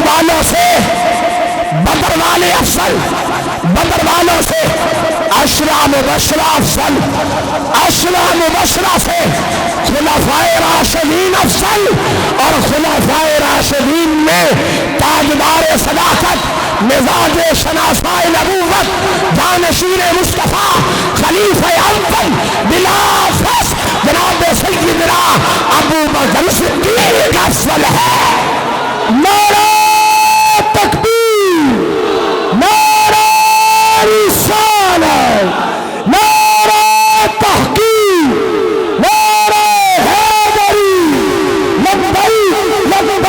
والوں سے بدر والے افضل، بدر والوں سے عشرہ مبشرہ افضل، عشرہ مبشرہ سے خلفائے راشدین افضل، اور خلفائے راشدین میں تاجدار صداقت، مزاج شناسائے نبوت، جانشین مصطفیٰ، خلیفہ اول بلا فصل جناب سیدنا ابو بکر صدیق افضل ہے۔ نعرہ تکبیر، نعرہ رسالت، نعرہ تحقیق، نعرہ حیدری، لبیک لبیک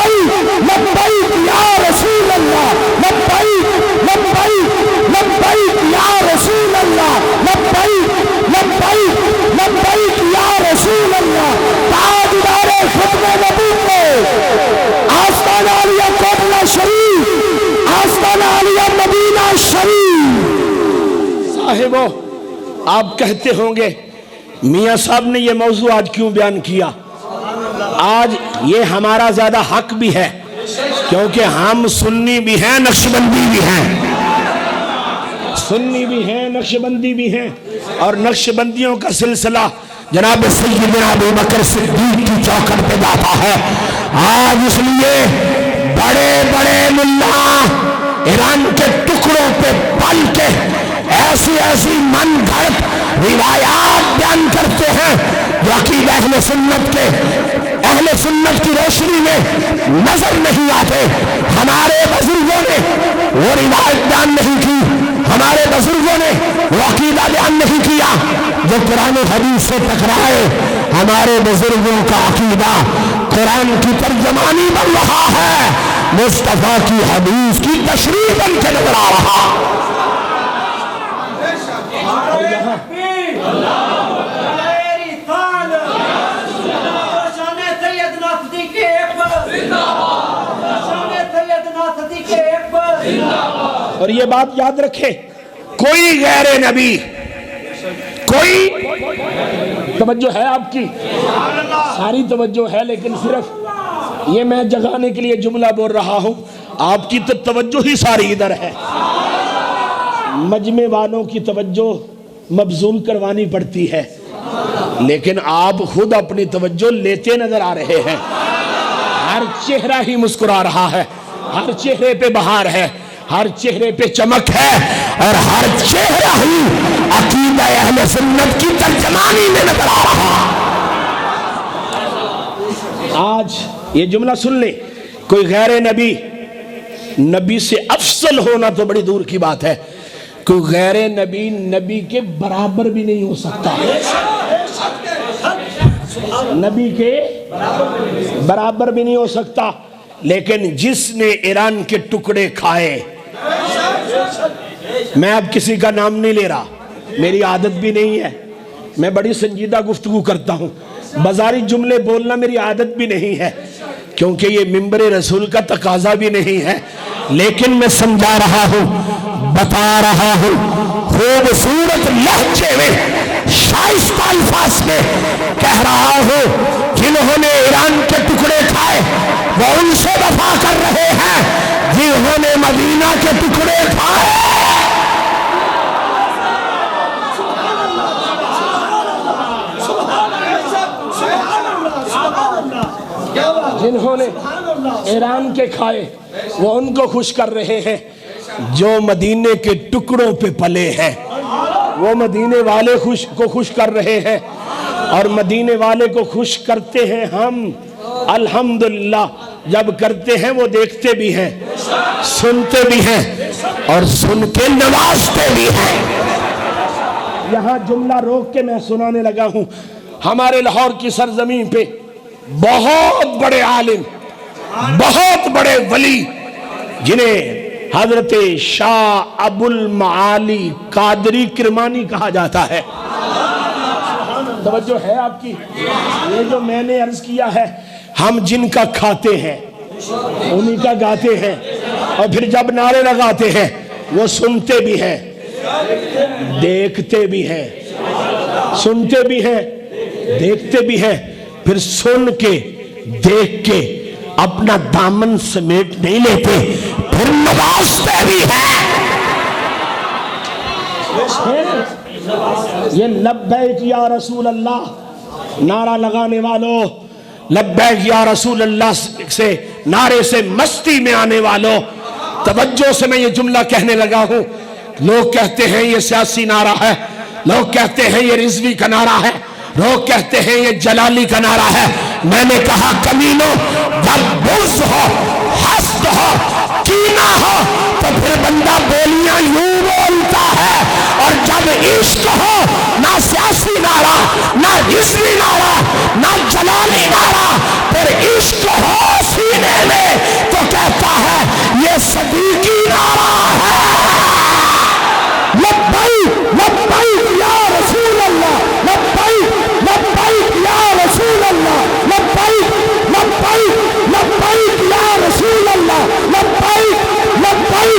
لبیک یا رسول اللہ، لبیک لبیک لبیک یا رسول اللہ، لبیک لبیک لبیک یا رسول اللہ۔ تاجدار ختم نبوت آستانہ عالیہ کوٹلہ شریف، آستانہ عالیہ مدینہ شریف۔ صاحبو، آپ کہتے ہوں گے میاں صاحب نے یہ موضوع آج کیوں بیان کیا؟ آج یہ ہمارا زیادہ حق بھی ہے کیونکہ ہم سنی بھی ہیں، نقشبندی بھی ہیں، سنی بھی ہیں، نقشبندی بھی ہیں، اور نقشبندیوں کا سلسلہ جناب سیدنا ابو بکر صدیق کی چوکھٹ پہ جاتا ہے۔ آج اس لیے بڑے بڑے ملا ایران کے ٹکڑوں پہ پل کے ایسی ایسی من گھڑت روایات بیان کرتے ہیں جو عقیدہ اہل سنت کے، اہل سنت کی روشنی میں نظر نہیں آتے۔ ہمارے بزرگوں نے وہ روایت بیان نہیں کی، ہمارے بزرگوں نے وہ عقیدہ بیان نہیں کیا جو قرآن و حدیث سے ٹکرائے۔ ہمارے بزرگوں کا عقیدہ قرآن کی ترجمانی بن رہا ہے، مصطفیٰ کی حدیث کی تشریح بن کے نظر آ رہا۔ اور یہ بات یاد رکھے، کوئی غیر نبی، کوئی توجہ ہے آپ کی، ساری توجہ ہے، لیکن صرف یہ میں جگانے کے لیے جملہ بول رہا ہوں، آپ کی تو توجہ ہی ساری ادھر ہے۔ مجمع والوں کی توجہ مبذول کروانی پڑتی ہے، لیکن آپ خود اپنی توجہ لیتے نظر آ رہے ہیں۔ ہر چہرہ ہی مسکرا رہا ہے، ہر چہرے پہ بہار ہے، ہر چہرے پہ چمک ہے، اور ہر چہرہ ہی عقیدہ اہل سنت کی ترجمانی میں نظر آ رہا۔ آج یہ جملہ سن لیں، کوئی غیر نبی، نبی سے افضل ہونا تو بڑی دور کی بات ہے، کوئی غیر نبی نبی کے برابر بھی نہیں ہو سکتا، نبی کے برابر بھی نہیں ہو سکتا۔ لیکن جس نے ایران کے ٹکڑے کھائے، میں اب کسی کا نام نہیں لے رہا، میری عادت بھی نہیں ہے، میں بڑی سنجیدہ گفتگو کرتا ہوں، بازاری جملے بولنا میری عادت بھی نہیں ہے، کیونکہ یہ منبر رسول کا تقاضا بھی نہیں ہے، لیکن میں سمجھا رہا ہوں، بتا رہا ہوں، خوبصورت لہجے میں، شائستہ الفاظ میں کہہ رہا ہوں، جنہوں نے ایران کے ٹکڑے کھائے وہ ان سے دفاع کر رہے ہیں جنہوں نے مدینہ کے ٹکڑے کھائے۔ جنہوں نے ایران کے کھائے وہ ان کو خوش کر رہے ہیں جو مدینے کے ٹکڑوں پہ پلے ہیں، وہ مدینے والے کو خوش کر رہے ہیں، اور مدینے والے کو خوش کرتے ہیں ہم الحمدللہ۔ جب کرتے ہیں وہ دیکھتے بھی ہیں، سنتے بھی ہیں، اور سن کے نوازتے بھی ہیں۔ یہاں جملہ روک کے میں سنانے لگا ہوں، ہمارے لاہور کی سرزمین پہ بہت بڑے عالم، بہت بڑے ولی، جنہیں حضرت شاہ ابو المعالی قادری کرمانی کہا جاتا ہے۔ توجہ ہے آپ کی؟ یہ جو میں نے عرض کیا ہے، ہم جن کا کھاتے ہیں انہی کا گاتے ہیں، اور پھر جب نعرے لگاتے ہیں وہ سنتے بھی ہیں، دیکھتے بھی ہیں، سنتے بھی ہیں، دیکھتے بھی ہیں، پھر سن کے دیکھ کے اپنا دامن سمیٹ نہیں لیتے پھر نوازتے بھی ہیں۔ یہ لبیک یا رسول اللہ نعرہ لگانے والوں، لبیک یا رسول اللہ سے نعرے سے مستی میں آنے والوں، توجہ سے میں یہ جملہ کہنے لگا ہوں۔ لوگ کہتے ہیں یہ سیاسی نعرہ ہے، لوگ کہتے ہیں یہ رضوی کا نعرہ ہے، لوگ کہتے ہیں یہ جلالی کا نعرہ ہے۔ میں نے کہا کمینوں، جب بغض ہو، حسد ہو، کینہ ہو تو پھر بندہ بولیاں یوں بولتا ہے، اور جب عشق ہو نہ سیاسی نعرہ، نہ رضوی نعرہ، نہ جلالی نعرہ، پھر عشق ہو سینے میں تو کہتا ہے یہ صدیقی نعرہ ہے۔ لبیک لبیک یا رسول اللہ، لبیک لبیک یا رسول اللہ، لبیک لبیک لبیک یا رسول اللہ، لبیک لبیک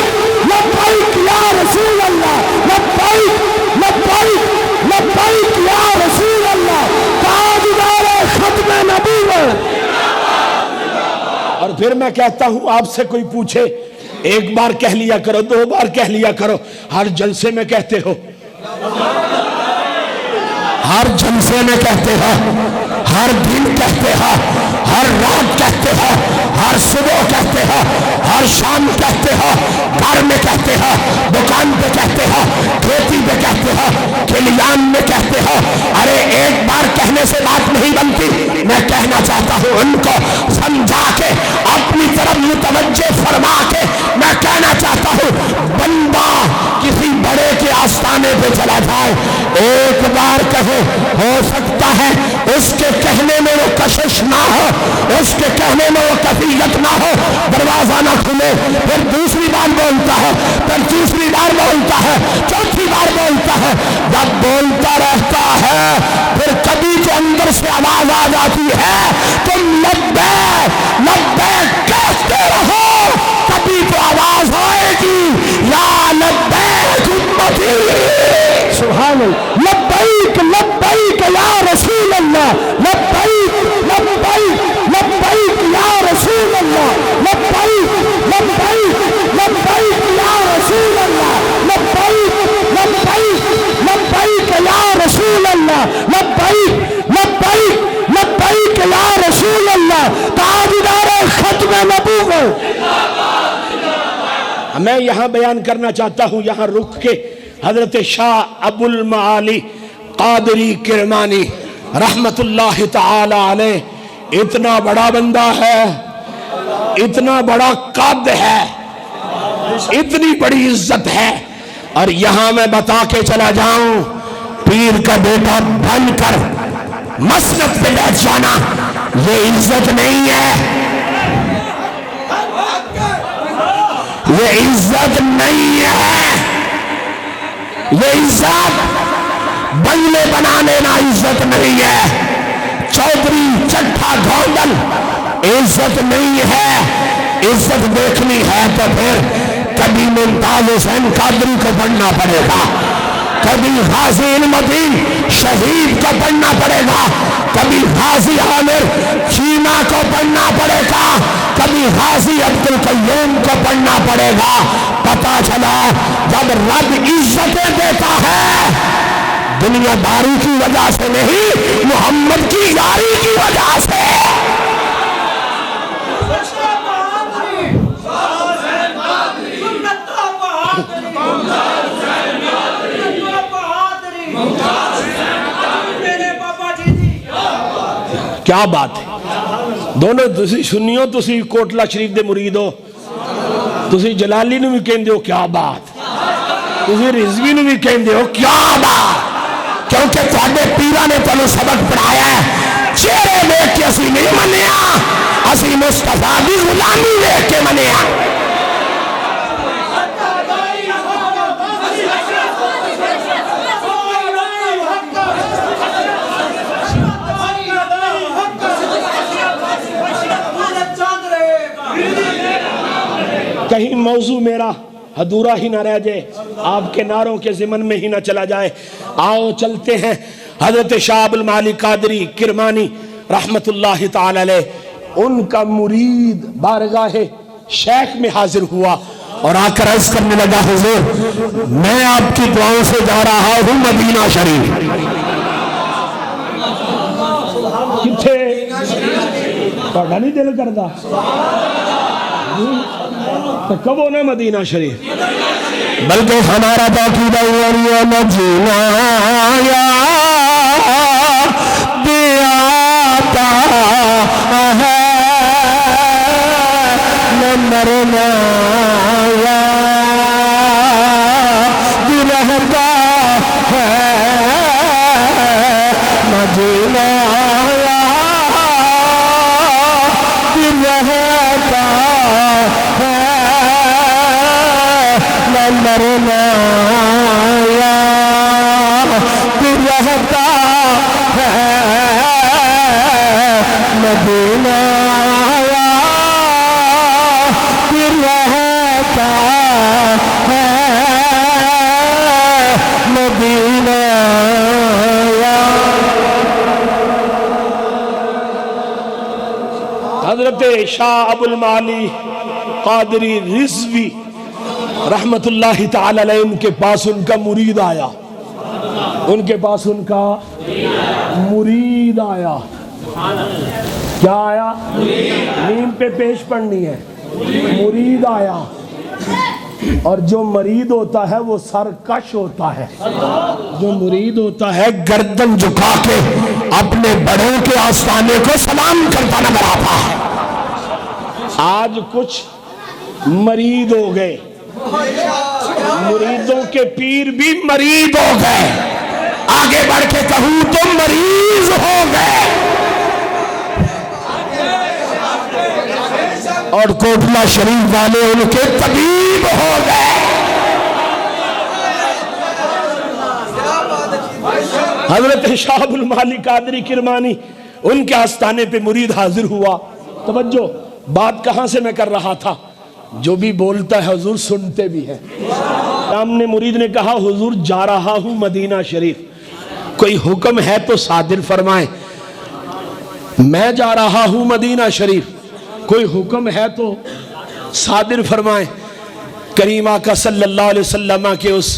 لبیک یا رسول اللہ، لبیک لبیک لبیک یا رسول اللہ، تاجدار ختم نبوت۔ اور پھر میں کہتا ہوں آپ سے کوئی پوچھے، ایک بار کہہ لیا کرو، دو بار کہہ لیا کرو، ہر جلسے میں کہتے ہو، ہر جلسے میں کہتے ہو، ہر دن کہتے ہو، ہر رات کہتے ہو، ہر صبح کہتے ہو، ہر شام کہتے ہو، گھر میں کہتے ہو، دکان پہ کہتے ہو، کھیتی پہ کہتے ہو، کھلیان میں کہتے ہو۔ ارے ایک بار کہنے سے بات نہیں بنتی، میں کہنا چاہتا ہوں ان کو سمجھا کے، اپنی طرف متوجہ فرما کے میں کہنا چاہتا ہوں، بندہ کسی بڑے کے آستانے پہ چلا جائے، ایک بار کہے، ہو سکتا ہے اس کے کہنے میں وہ کشش نہ ہو، اس کے کہنے میں وہ کفیت نہ ہو، دروازہ نہ کھلے، پھر دوسری بار بولتا ہے، پھر تیسری بار بولتا ہے، چوتھی بار بولتا ہے۔ جب بولتا رہتا ہے پھر کبھی تو اندر سے آواز آ جاتی ہے، تم لبیک لبیک کہتے رہو، کبھی تو آواز آئے گی، یا لبیک امتی، سبحان اللہ، لبیک لبیک یا رسول اللہ، لبیک لبیک لبیک یا رسول اللہ، لبیک لبیک لبیک یا رسول اللہ، لبیک لبیک لبیک یا رسول اللہ، لبیک لبیک لبیک یا رسول اللہ، تاجدار ختم نبوت۔ میں یہاں بیان کرنا چاہتا ہوں، یہاں رک کے حضرت شاہ ابو المعالی قادری کرمانی رحمت اللہ تعالی علیہ، اتنا بڑا بندہ ہے، اتنا بڑا قد ہے، اتنی بڑی عزت ہے، اور یہاں میں بتا کے چلا جاؤں، پیر کا بیٹا بن کر مسند پہ بیٹھ جانا یہ عزت نہیں ہے، یہ عزت نہیں ہے، یہ عزت بنگلے بنانے نہ عزت نہیں ہے، چودھری چٹھا گھونڈل عزت نہیں ہے۔ عزت دیکھنی ہے تو پھر کبھی ممتاز حسین قادری کو پڑھنا پڑے گا، کبھی غازی علم الدین شہید کو پڑھنا پڑے گا، کبھی غازی عامر چینا کو پڑھنا پڑے گا، کبھی غازی عبدالقیوم کو پڑھنا پڑے گا۔ پتا چلا جب رب عزتیں دیتا ہے دنیا داری کی وجہ سے نہیں، محمد کی یاری کی وجہ سے۔ کیا بات ہے، دونوں تسی سنیو، تسی کوٹلہ شریف دے مرید ہو، تسی جلالی نو بھی کہندے ہو، کیا بات، تسی رضوی نو بھی کہندے ہو، کیا بات، کیونکہ تھوڑے پیرہ نے تنو سبق پڑھایا ہے، چہرے دیکھ کے اسی نہیں منیا، اسی مصطفیٰ دی غلامی دیکھ کے منیا۔ کہیں موضوع میرا ادھورا ہی نہ رہ جائے، آپ کے نعروں کے ضمن میں ہی نہ چلا جائے۔ آؤ چلتے ہیں حضرت شاہ ابو المعالی قادری کرمانی رحمت اللہ تعالی علیہ، ان کا مرید بارگاہ شیخ میں حاضر ہوا اور آ کر عرض کرنے لگا حضور میں آپ کی دعاؤں سے جا رہا ہوں مدینہ شریف. کتھے پڑھا نہیں دل کردا تو کب ہونا مدینہ شریف بلکہ ہمارا باقیدہ یہ مدینہ دیاتا ہے نہ مرنا رہتا ہے مدینہ رہتا ہے نہ مرنا رہتا ہے مدینہ رہتا ہے مدینہ. حضرت شاہ ابو المعالی قادری رضوی رحمت اللہ تعالی علیہ ان کے پاس ان کا مرید آیا. ان کے پاس ان کا مرید آیا. کیا آیا؟ نیم پہ پیش پڑھنی ہے. مرید آیا. اور جو مرید ہوتا ہے وہ سرکش ہوتا ہے. جو مرید ہوتا ہے گردن جھکا کے اپنے بڑوں کے آستانے کو سلام کرتا نظر آتا ہے. آج کچھ مرید ہو گئے. مریدوں کے پیر بھی مرید ہو گئے. آگے بڑھ کے کہوں تو مریض ہو گئے. اور کوٹلہ شریف والے ان کے طبیب ہو گئے. حضرت شاہ ابو المعالی قادری کرمانی ان کے آستانے پہ مرید حاضر ہوا. توجہ بات کہاں سے میں کر رہا تھا؟ جو بھی بولتا ہے حضور سنتے بھی ہیں. سامنے مرید نے کہا حضور جا رہا ہوں مدینہ شریف, کوئی حکم ہے تو صادر فرمائیں. میں جا رہا ہوں مدینہ شریف, کوئی حکم ہے تو صادر فرمائیں. کریم آقا صلی اللہ علیہ وسلم کے اس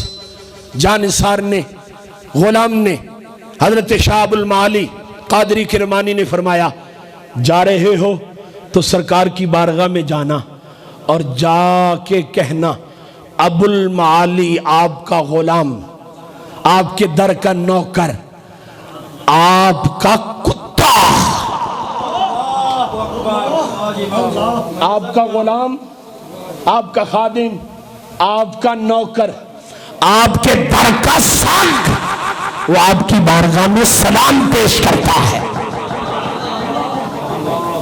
جانثار نے, غلام نے, حضرت شاہ ابو المعالی قادری کرمانی نے فرمایا جا رہے ہو تو سرکار کی بارگاہ میں جانا اور جا کے کہنا ابو المعالی آپ کا غلام, آپ کے در کا نوکر, آپ کا کتا, آپ کا غلام, آپ کا خادم, آپ کا نوکر, آپ کے در کا سانگ, وہ آپ کی بارگاہ میں سلام پیش کرتا ہے.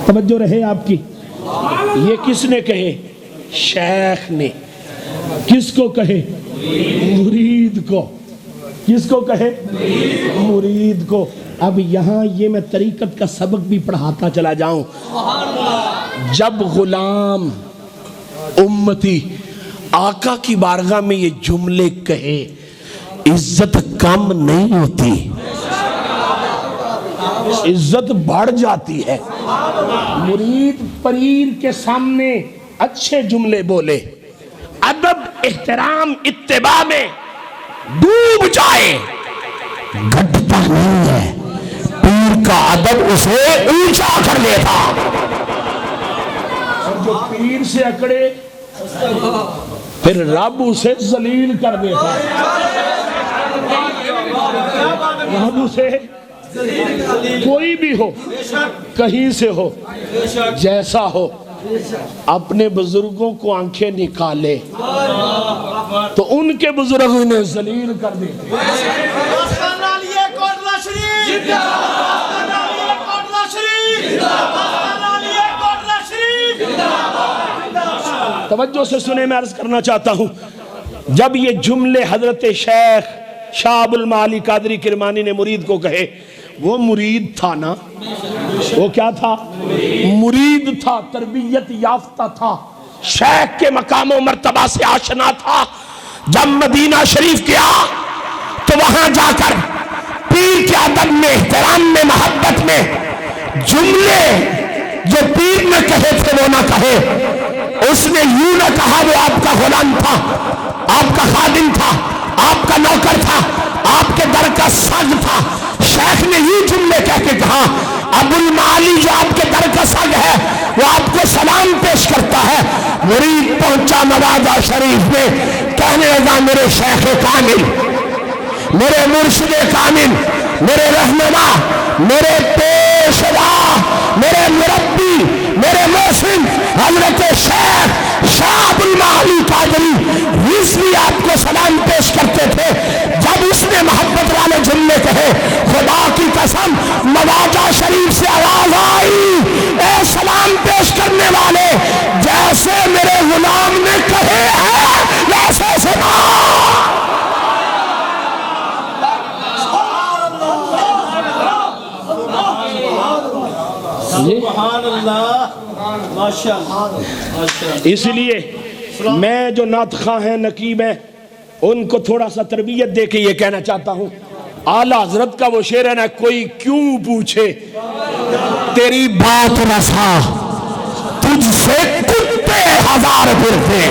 توجہ رہے آپ کی. یہ کس نے کہے؟ شیخ نے. کس کو کہے؟ مرید کو. کس کو کہے؟ مرید کو. اب یہاں یہ میں طریقت کا سبق بھی پڑھاتا چلا جاؤں. جب غلام امتی آقا کی بارگاہ میں یہ جملے کہے عزت کم نہیں ہوتی, عزت بڑھ جاتی ہے. مرید پیر کے سامنے اچھے جملے بولے, ادب احترام اتباع میں ڈوب جائے, گھٹتا نہیں ہے. پیر کا ادب اسے اونچا کر لیتا. اور جو پیر سے اکڑے پھر رب اسے ذلیل کر دیتا. رب اسے کوئی بھی ہو, کہیں سے ہو, جیسا ہو, اپنے بزرگوں کو آنکھیں نکالے تو ان کے بزرگ انہیں ذلیل کر دیتے. توجہ سے سنیں, میں عرض کرنا چاہتا ہوں, جب یہ جملے حضرت شیخ شاہ ابو المعالی قادری کرمانی نے مرید کو کہے, وہ مرید تھا نا, وہ کیا تھا؟ مرید تھا, تربیت یافتہ تھا, شیخ کے مقام و مرتبہ سے آشنا تھا. جب مدینہ شریف گیا تو وہاں جا کر پیر کے ادب میں, احترام میں, محبت میں جملے جو پیر نے کہے تھے وہ نہ کہے، اس نے یوں نہ کہا وہ آپ کا غلام تھا، آپ کا خادم تھا، آپ کا نوکر تھا، آپ کے در کا سگ تھا۔ شیخ نے یہ جملے کہہ کے کہا ابو المعالی جو آپ کے در کا سگ ہے وہ آپ کو سلام پیش کرتا ہے۔ مرید پہنچا نوازا شریف میں، کہنے لگا میرے شیخ کامل، میرے مرشد کامل، میرے رہنما، میرے پیشوا، میرے مربی، میرے محسن حضرت شیخ شاہ ابو المعالی قادری رضوی آپ کو سلام پیش کرتے تھے۔ جب اس نے محبت والے جملے کہے، خدا کی قسم نوازا شریف سے آواز آئی، اے سلام پیش کرنے والے، جیسے میرے غلام نے کہے ہیں ویسے سنا۔ سبحان اللہ، ماشاءاللہ۔ اس لیے میں جو نعت خواں ہیں، نقیب ہیں، ان کو تھوڑا سا تربیت دے کے یہ کہنا چاہتا ہوں، اعلیٰ حضرت کا وہ شعر ہے نا، کوئی کیوں پوچھے تیری بات رسا، تجھ سے کتے ہزار پھرتے۔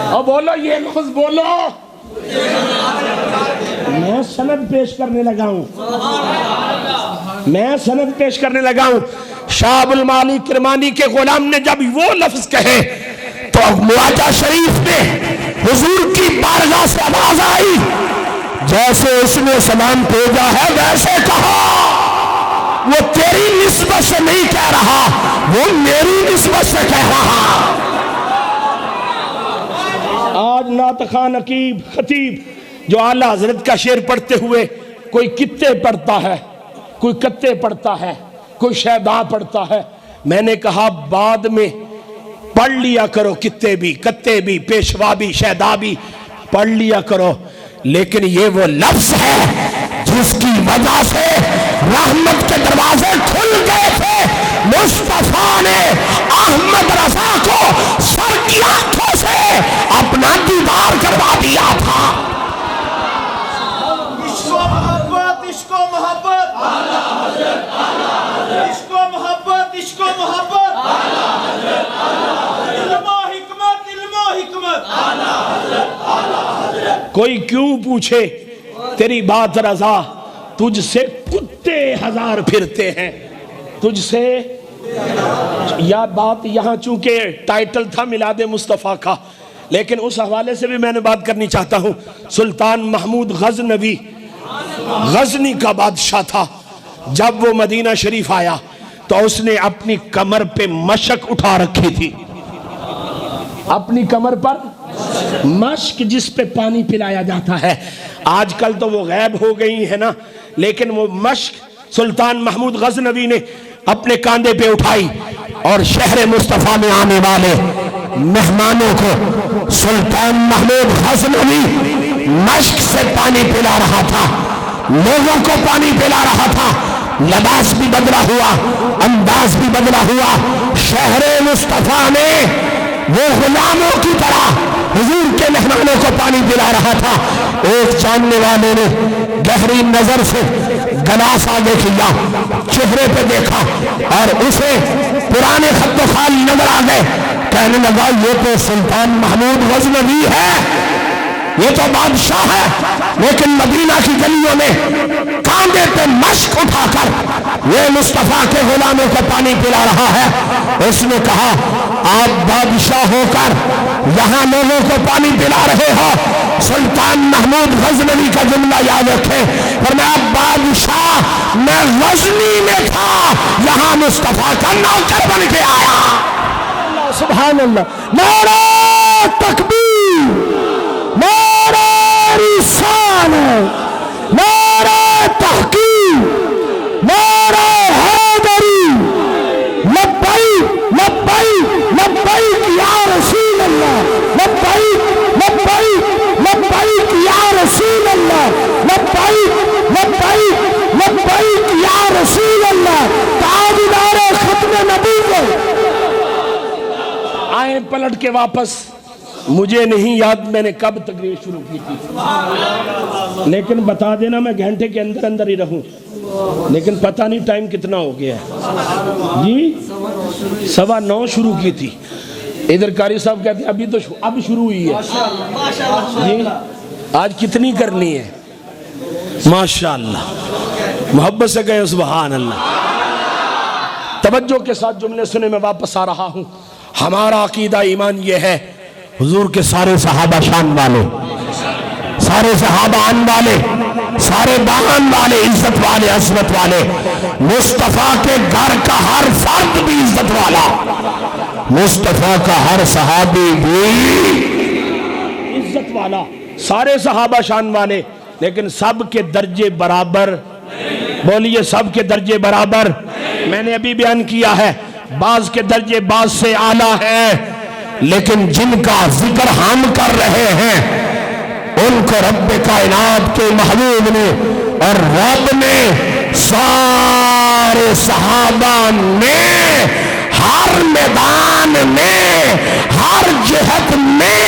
اب بولو یہ لفظ بولو، میں سند پیش کرنے لگا ہوں، میں سند پیش کرنے لگا ہوں۔ شاہ ابو المعالی کرمانی کے غلام نے جب وہ لفظ کہے تو نوازا شریف میں حضور کی بارگاہ سے آواز آئی، جیسے اس نے سلام بھیجا ہے ویسے کہا۔ وہ تیری نسبت سے نہیں کہہ رہا، وہ میری نسبت سے کہہ رہا۔ آج نعت خواں، نقیب، خطیب جو اعلیٰ حضرت کا شعر پڑھتے ہوئے کوئی کتے پڑھتا ہے، کوئی کتے پڑھتا ہے، کوئی شیدا پڑھتا ہے، میں نے کہا بعد میں پڑھ لیا کرو، کتے بھی، کتے بھی، پیشوا بھی، شیدا بھی پڑھ لیا کرو، لیکن یہ وہ لفظ ہے جس کی وجہ سے رحمت کے دروازے کھل گئے تھے۔ مصطفیٰ نے احمد رضا کو سر کی آنکھوں سے اپنا دیدار کروا دیا تھا۔ عشق و محبت، عشق و محبت، عشق و محبت، عشق و محبت، علم و حکمت، علم و حکمت۔ کوئی کیوں پوچھے تیری بات رضا، تجھ سے کتے ہزار پھرتے ہیں، تجھ سے۔ یا بات یہاں چونکہ ٹائٹل تھا میلاد مصطفیٰ کا، لیکن اس حوالے سے بھی میں نے بات کرنی چاہتا ہوں۔ سلطان محمود غزنوی غزنی کا بادشاہ تھا، جب وہ مدینہ شریف آیا تو اس نے اپنی کمر پہ مشک اٹھا رکھی تھی، اپنی کمر پر مشک جس پہ پانی پلایا جاتا ہے۔ آج کل تو وہ غائب ہو گئی ہے نا، لیکن وہ مشک سلطان محمود غزنوی نے اپنے کاندھے پہ اٹھائی اور شہر مصطفیٰ میں آنے والے مہمانوں کو سلطان محمود غزنوی مشک سے پانی پلا رہا تھا، لوگوں کو پانی پلا رہا تھا۔ لباس بھی بدلا ہوا، انداز بھی بدلا ہوا۔ شہر مصطفیٰ نے وہ غلاموں کی طرح حضور کے مہمانوں کو پانی پلا رہا تھا۔ ایک جاننے والے نے گہری نظر سے گلاس آگے کیا، چہرے پہ دیکھا اور اسے پرانے خط و خال نظر آ گئے۔ کہنے لگا یہ تو سلطان محمود غزنوی ہے، یہ تو بادشاہ ہے، لیکن مدینہ کی گلیوں میں کاندھے پہ مشک اٹھا کر یہ مصطفیٰ کے غلاموں کو پانی پلا رہا ہے۔ اس نے کہا آپ بادشاہ ہو کر یہاں لوگوں کو پانی پلا رہے ہو؟ سلطان محمود غزنوی کا جملہ یاد رکھے، فرمایا بادشاہ میں غزنی میں تھا، یہاں مصطفیٰ کا نوکر بن کے آیا۔ سبحان اللہ، نعرہ تکبیر، نعرہ رسالت، نعرہ تحقیق، نعرہ حیدری، لبیک لبیک لبیک یا رسول اللہ، لبیک لبیک لبیک یا رسول اللہ، لبیک لبیک لبیک یا رسول اللہ۔ تاجدار ختم نبی کو آئیں پلٹ کے واپس مجھے نہیں یاد میں نے کب تقریر شروع کی تھی، لیکن بتا دینا میں گھنٹے کے اندر اندر ہی رہوں، لیکن پتہ نہیں ٹائم کتنا ہو گیا ہے جی 9:15 شروع کی تھی۔ ادھر قاری صاحب کہتے ہیں ابھی تو اب شروع ہوئی ہے جی، آج کتنی کرنی ہے؟ ماشاءاللہ، محبت سے کہیں سبحان اللہ۔ توجہ کے ساتھ جملے سنے میں واپس آ رہا ہوں۔ ہمارا عقیدہ ایمان یہ ہے، حضور کے سارے صحابہ شان والے، سارے صحابہ آن والے، سارے باغان والے، عزت والے، عظمت والے، مصطفیٰ کے گھر کا ہر فرد بھی عزت والا، مصطفیٰ کا ہر صحابی بھی عزت والا، سارے صحابہ شان والے، لیکن سب کے درجے برابر، بولیے سب کے درجے برابر۔ میں نے ابھی بیان کیا ہے بعض کے درجے بعض سے اعلیٰ ہیں، لیکن جن کا ذکر ہم کر رہے ہیں ان کو رب کائنات کے محبوب نے اور رب نے سارے صحابہ نے ہر میدان میں، ہر جہت میں،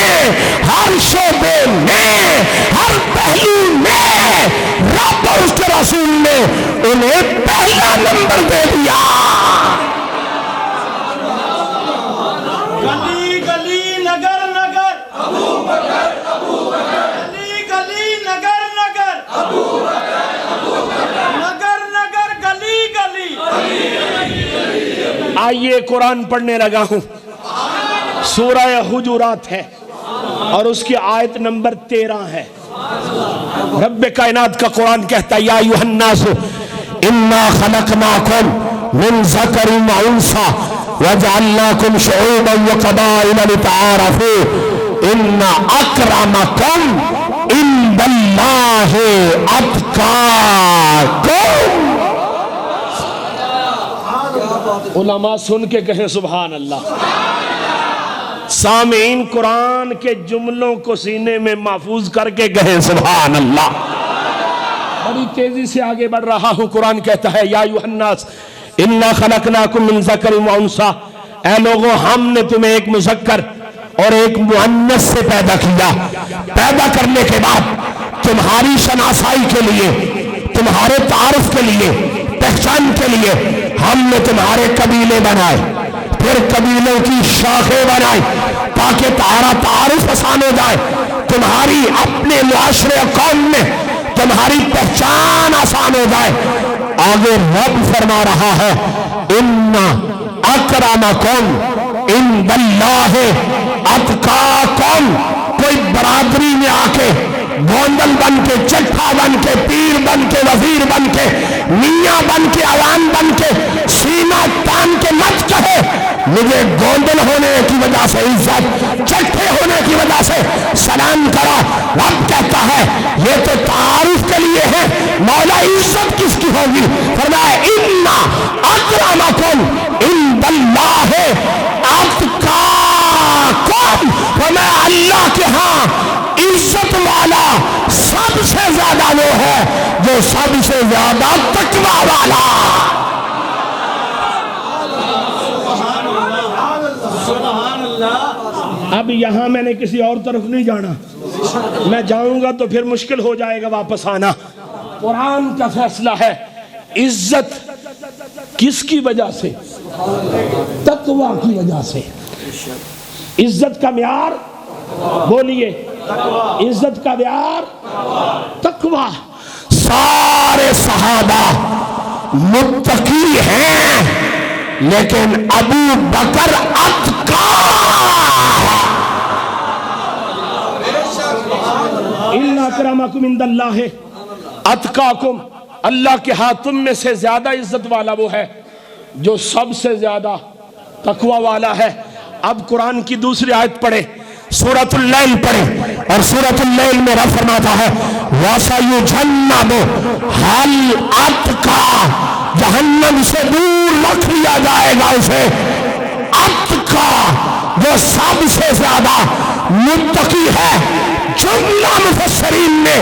ہر شعبے میں، ہر پہلو میں رب اور اس کے رسول نے انہیں پہلا نمبر دے دیا۔ گلی گلی نگر نگر ابو بکر ابو بکر، گلی گلی نگر نگر ابو بکر ابو بکر، نگر نگر گلی گلی۔ آئیے قرآن پڑھنے لگا ہوں، سورہ حجرات ہے اور اس کی آیت نمبر 13 ہے۔ رب کائنات کا قرآن کہتا ہے یا ایھا الناس انا خلقناکم من ذکر و انثی وجعلناکم شعوبا وقبائل لتعارفوا ان اکرمکم عند اللہ اتقاکم۔ علماء سن کے کہیں سبحان اللہ۔ سامعین قرآن کے جملوں کو سینے میں محفوظ کر کے کہیں سبحان اللہ۔ بڑی تیزی سے آگے بڑھ رہا ہوں، قرآن کہتا ہے یا ایھا الناس انا خلقناکم من ذکر و انثی، اے لوگوں ہم نے تمہیں ایک مذکر اور ایک مؤنث سے پیدا کیا۔ پیدا کرنے کے بعد تمہاری شناسائی کے لیے، تمہارے تعارف کے لیے، پہچان کے لیے ہم نے تمہارے قبیلے بنائے، پھر قبیلوں کی شاخیں بنائی تاکہ تمہارا تعارف آسان ہو جائے، تمہاری اپنے معاشرے قوم میں تمہاری پہچان آسان ہو جائے۔ آگے رب فرما رہا ہے ان اکرمکم عند اللہ اتقاکم۔ کوئی برادری میں آ کے گوندل بن کے، چٹھا بن کے، پیر بن کے، وزیر بن کے، میاں بن کے، عوام بن کے سینہ تان کے مت کہے مجھے گوندل ہونے کی وجہ سے عزت، چٹھے ہونے کی وجہ سے سلام کرو۔ رب کہتا ہے یہ تو تعارف کے لیے ہے، مولا عزت کس کی ہوگی؟ فرمایا ان اکرمکم عند اللہ اتقاکم، فرمایا اللہ کے ہاں عزت والا سب سے زیادہ وہ ہے جو سب سے زیادہ تقویٰ والا۔ اب یہاں میں نے کسی اور طرف نہیں جانا، میں جاؤں گا تو پھر مشکل ہو جائے گا واپس آنا۔ قرآن کا فیصلہ ہے عزت کس کی وجہ سے؟ تقویٰ کی وجہ سے۔ عزت کا معیار بولیے، عزت کا معیار تقویٰ۔ سارے صحابہ متقی ہیں لیکن ابو بکر اتقی۔ ان اکرمکم عند اللہ اتقاکم، اللہ کے ہاتھ تم میں سے زیادہ عزت والا وہ ہے جو سب سے زیادہ تقویٰ والا ہے۔ اب قرآن کی دوسری آیت پڑھے، سورۃ اللیل پڑھے، اور سورۃ اللیل میں رب فرماتا ہے وَسَيُجَنَّبُهَا الْأَتْقَى، جہنم سے دور رکھ لیا جائے گا اسے اتقی، جو سب سے زیادہ متقی ہے۔ جملہ مفسرین نے